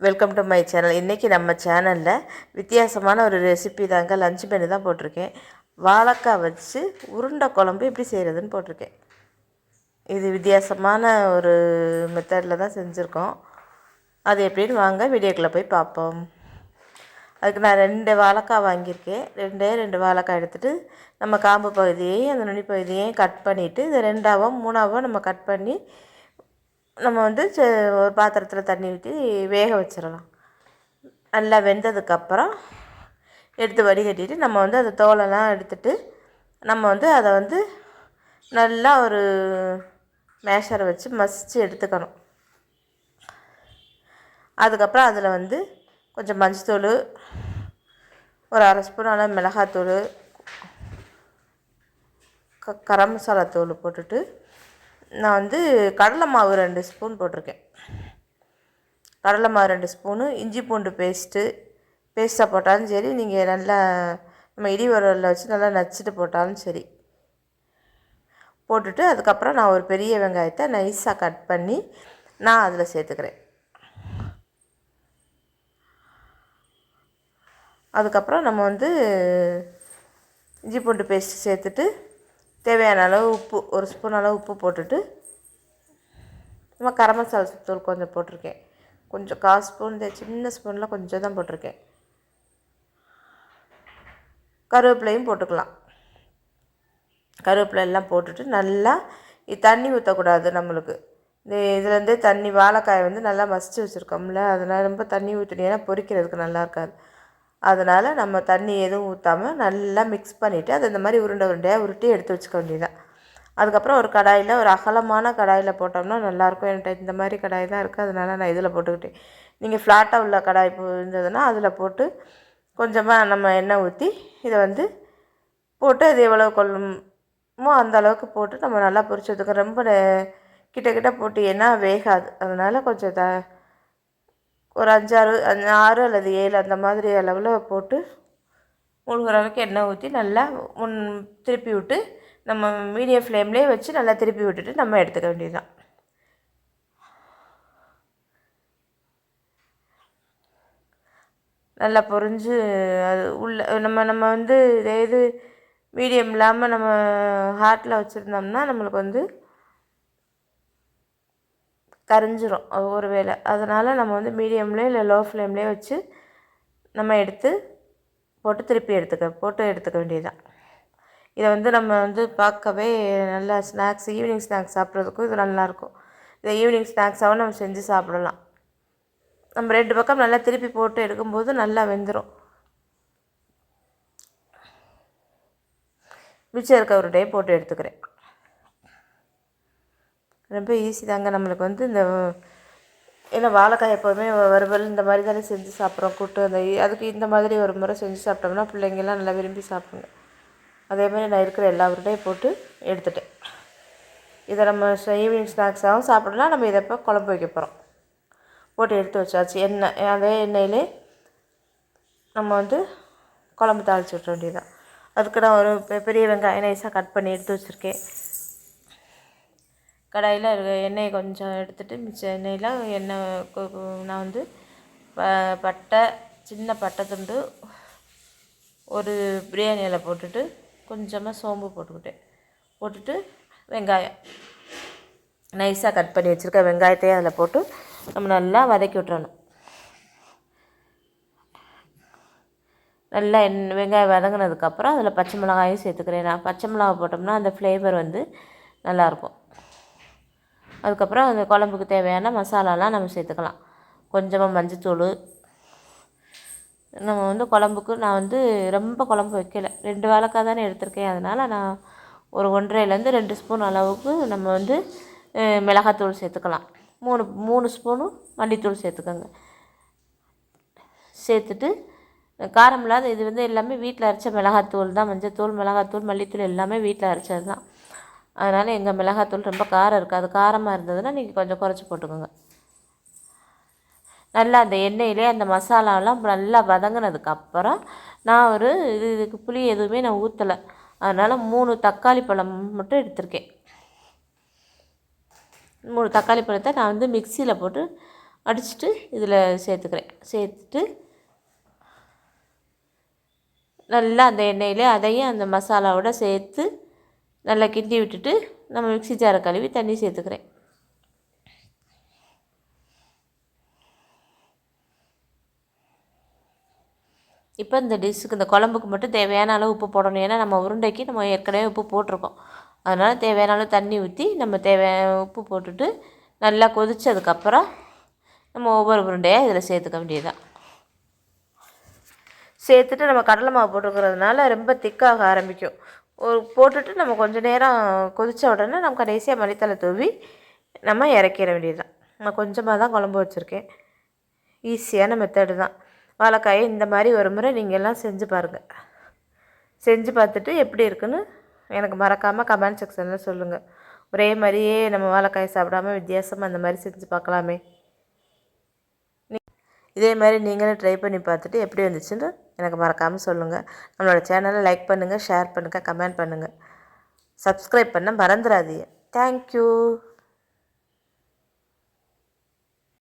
Welcome to my channel. இன்றைக்கி நம்ம சேனலில் வித்தியாசமான ஒரு ரெசிபி தாங்க. லஞ்ச் மெனு தான் போட்டிருக்கேன். வாழைக்காய் வச்சு உருண்டை குழம்பு எப்படி செய்கிறதுன்னு போட்டிருக்கேன். இது வித்தியாசமான ஒரு மெத்தடில் தான் செஞ்சுருக்கோம். அது எப்படின்னு வாங்க வீடியோக்குள்ளே போய் பார்ப்போம். அதுக்கு நான் 2 வாழைக்காய் வாங்கியிருக்கேன். ரெண்டு வாழைக்காய் எடுத்துகிட்டு நம்ம காம்பு பகுதியையும் அந்த நுனி பகுதியையும் கட் பண்ணிவிட்டு இது 2ஆவோ 3ஆவோ நம்ம கட் பண்ணி நம்ம வந்து ஒரு பாத்திரத்தில் தண்ணி ஊற்றி வேக வச்சிடலாம். நல்லா வெந்ததுக்கப்புறம் எடுத்து வடிகட்டிட்டு நம்ம வந்து அந்த தோலெல்லாம் எடுத்துட்டு நம்ம வந்து அதை வந்து நல்லா ஒரு மேஷரை வச்சு மசித்து எடுத்துக்கணும். அதுக்கப்புறம் அதில் வந்து கொஞ்சம் மஞ்சத்தூள், ஒரு 1/2 ஸ்பூன் அளவு மிளகாத்தூள், கரம் மசாலா தூள் போட்டுட்டு நான் வந்து கடலை மாவு 2 ஸ்பூன் போட்டிருக்கேன். கடலை மாவு 2 ஸ்பூனு, இஞ்சி பூண்டு பேஸ்ட்டாக போட்டாலும் சரி, நீங்கள் நல்லா நம்ம இடி உரலில் வச்சு நல்லா நச்சுட்டு போட்டாலும் சரி போட்டுட்டு அதுக்கப்புறம் நான் ஒரு பெரிய வெங்காயத்தை நைஸாக கட் பண்ணி நான் அதில் சேர்த்துக்கிறேன். அதுக்கப்புறம் நம்ம வந்து இஞ்சி பூண்டு பேஸ்ட் சேர்த்துட்டு தேவையான அளவு உப்பு, 1 ஸ்பூன் அளவு உப்பு போட்டுட்டு நம்ம கரம் மசாலா தூள் கொஞ்சம் போட்டிருக்கேன். கொஞ்சம் 1/4 ஸ்பூன், இந்த சின்ன ஸ்பூனில் கொஞ்சம் தான் போட்டிருக்கேன். கருவேப்பிலையும் போட்டுக்கலாம். கருவேப்பிலை எல்லாம் போட்டுட்டு நல்லா தண்ணி ஊற்றக்கூடாது. நம்மளுக்கு இந்த இதுலேருந்தே தண்ணி, வாழைக்காயை வந்து நல்லா மசித்து வச்சுருக்கோம்ல, அதனால் ரொம்ப தண்ணி ஊற்றினீங்கன்னா பொரிக்கிறதுக்கு நல்லா இருக்காது. அதனால் நம்ம தண்ணி எதுவும் ஊற்றாமல் நல்லா மிக்ஸ் பண்ணிவிட்டு அதை இந்த மாதிரி உருண்டையாக உருட்டி எடுத்து வச்சுக்க வேண்டியதான். அதுக்கப்புறம் ஒரு கடாயில், ஒரு அகலமான கடாயில் போட்டோம்னா நல்லாயிருக்கும். என்கிட்ட இந்த மாதிரி கடாய் தான் இருக்குது, அதனால் நான் இதில் போட்டுக்கிட்டேன். நீங்கள் ஃப்ளாட்டாக உள்ள கடாய் இருந்ததுன்னா அதில் போட்டு கொஞ்சமாக நம்ம எண்ணெய் ஊற்றி இதை வந்து போட்டு அது எவ்வளோ கொள்ளுமோ அந்த அளவுக்கு போட்டு நம்ம நல்லா பொரிச்சு எடுத்துக்கணும். ரொம்ப கிட்ட போட்டிங்கன்னா வேகாது. அதனால் கொஞ்சம் ஒரு 6 அல்லது 7 அந்த மாதிரி அளவில் போட்டு முழுகிற அளவுக்கு எண்ணெய் ஊற்றி நல்லா திருப்பி விட்டு நம்ம மீடியம் ஃப்ளேம்லேயே வச்சு நல்லா திருப்பி விட்டுட்டு நம்ம எடுத்துக்க வேண்டியதுதான். நல்லா பொரிஞ்சு அது உள்ள நம்ம வந்து இது மீடியம் இல்லாமல் நம்ம ஹாட்டில் வச்சுருந்தோம்னா நம்மளுக்கு வந்து கரிஞ்சிரும் ஒரு வேளை. அதனால் நம்ம வந்து மீடியம்லேயே இல்லை லோ ஃப்ளேம்லேயே வச்சு நம்ம எடுத்து போட்டு எடுத்துக்க வேண்டியதுதான். இதை வந்து நம்ம வந்து பார்க்கவே நல்லா ஈவினிங் ஸ்நாக்ஸ் சாப்பிட்றதுக்கும் இது நல்லாயிருக்கும். இதை ஈவினிங் ஸ்நாக்ஸாகவும் நம்ம செஞ்சு சாப்பிடலாம். நம்ம 2 பக்கம் நல்லா திருப்பி போட்டு எடுக்கும்போது நல்லா வெந்துடும். மிச்சம் இருக்க உருண்டையை போட்டு எடுத்துக்கிறேன். ரொம்ப ஈஸி தாங்க நம்மளுக்கு வந்து இந்த ஏன்னா வாழைக்காய் எப்போதுமே வறுவல் இந்த மாதிரி தானே செஞ்சு சாப்பிட்றோம். கூட்டு அதுக்கு இந்த மாதிரி ஒரு முறை செஞ்சு சாப்பிட்டோம்னா பிள்ளைங்கள்லாம் நல்லா விரும்பி சாப்பிடுங்க. அதே மாதிரி நான் இருக்கிற எல்லா உருண்டையும் போட்டு எடுத்துட்டேன். இதை நம்ம ஈவினிங் ஸ்நாக்ஸாகவும் சாப்பிடலாம். நம்ம இதை இப்போ குழம்பு வைக்க போகிறோம். போட்டு எடுத்து வச்சாச்சு. அதே எண்ணெயிலே நம்ம வந்து குழம்பு தாளித்து விட்ட வேண்டியதுதான். அதுக்கு நான் ஒரு பெரிய வெங்காயம் நைஸாக கட் பண்ணி எடுத்து வச்சுருக்கேன். கடாயில் எண்ணெயை கொஞ்சம் எடுத்துகிட்டு மிச்சம் எண்ணெயில் நான் வந்து சின்ன பட்டை துண்டு, ஒரு பிரியாணி இலை போட்டுட்டு கொஞ்சமாக சோம்பு போட்டுட்டு வெங்காயம் நைஸாக கட் பண்ணி வச்சுருக்க வெங்காயத்தையும் அதில் போட்டு நம்ம நல்லா வதக்கி விட்டுறணும். நல்லா வெங்காயம் வதங்கினதுக்கப்புறம் அதில் பச்சை மிளகாயும் சேர்த்துக்கிறேன். நான் பச்சை மிளகாய் போட்டோம்னா அந்த ஃப்ளேவர் வந்து நல்லாயிருக்கும். அதுக்கப்புறம் அந்த குழம்புக்கு தேவையான மசாலாலாம் நம்ம சேர்த்துக்கலாம். கொஞ்சமாக மஞ்சத்தூள். நம்ம வந்து குழம்புக்கு நான் வந்து ரொம்ப குழம்பு வைக்கலை, 2 வாழைக்காய் தானே எடுத்திருக்கேன். அதனால் நான் ஒரு 1.5லேருந்து 2 ஸ்பூன் அளவுக்கு நம்ம வந்து மிளகாத்தூள் சேர்த்துக்கலாம். 3 ஸ்பூனு மல்லித்தூள் சேர்த்துக்கோங்க. சேர்த்துட்டு காரம் இல்லாத இது வந்து எல்லாமே வீட்டில் அரைச்ச மிளகாத்தூள் தான். மஞ்சத்தூள், மிளகாத்தூள், மல்லித்தூள் எல்லாமே வீட்டில் அரைச்சது தான். அதனால் எங்கள் மிளகாத்தூள் ரொம்ப காரம் இருக்காது. காரமாக இருந்ததுன்னா நீங்கள் கொஞ்சம் குறைச்சி போட்டுக்கோங்க. நல்லா அந்த எண்ணெயிலே அந்த மசாலாலாம் நல்லா வதங்கினதுக்கப்புறம் நான் இதுக்கு புளி எதுவுமே நான் ஊற்றலை. அதனால் 3 தக்காளி பழம் மட்டும் எடுத்திருக்கேன். 3 தக்காளி பழத்தை நான் வந்து மிக்சியில் போட்டு அடிச்சுட்டு இதில் சேர்த்துக்கிறேன். சேர்த்துட்டு நல்லா அந்த எண்ணெயிலே அதையும் அந்த மசாலாவோட சேர்த்து நல்லா கிண்டி விட்டுட்டு நம்ம மிக்ஸி ஜாரை கழுவி தண்ணி சேர்த்துக்கிறேன். இப்போ இந்த டிஷ்ஷுக்கு இந்த குழம்புக்கு மட்டும் தேவையான அளவு உப்பு போடணும். ஏன்னா நம்ம உருண்டைக்கு நம்ம ஏற்கனவே உப்பு போட்டிருக்கோம். அதனால் தேவையான அளவு தண்ணி ஊற்றி நம்ம உப்பு போட்டுட்டு நல்லா கொதித்ததுக்கப்புறம் நம்ம ஒவ்வொரு உருண்டையாக இதில் சேர்த்துக்க வேண்டியதுதான். சேர்த்துட்டு நம்ம கடலை மாவு போட்டுக்கிறதுனால ரொம்ப திக்காக ஆரம்பிக்கும். போட்டுட்டு நம்ம கொஞ்சம் நேரம் கொதித்த உடனே நம்ம கடைசியாக மல்லித்தலை தூவி நம்ம இறக்கிற வேண்டியதுதான். நான் கொஞ்சமாக தான் குழம்பு வச்சுருக்கேன். ஈஸியான மெத்தடு தான். வாழைக்காயை இந்த மாதிரி ஒரு முறை நீங்கள் எல்லாம் செஞ்சு பாருங்கள். செஞ்சு பார்த்துட்டு எப்படி இருக்குன்னு எனக்கு மறக்காமல் கமெண்ட் செக்ஷனில் சொல்லுங்கள். ஒரே மாதிரியே நம்ம வாழைக்காயை சாப்பிடாமல் வித்தியாசமாக அந்த மாதிரி செஞ்சு பார்க்கலாமே. இதே மாதிரி நீங்களும் ட்ரை பண்ணி பார்த்துட்டு எப்படி வந்துச்சுன்னு எனக்கு மறக்காமல் சொல்லுங்கள். நம்மளோட சேனலை லைக் பண்ணுங்கள், ஷேர் பண்ணுங்கள், கமெண்ட் பண்ணுங்கள். சப்ஸ்கிரைப் பண்ண மறந்துடாதீங்க. தேங்க்யூ.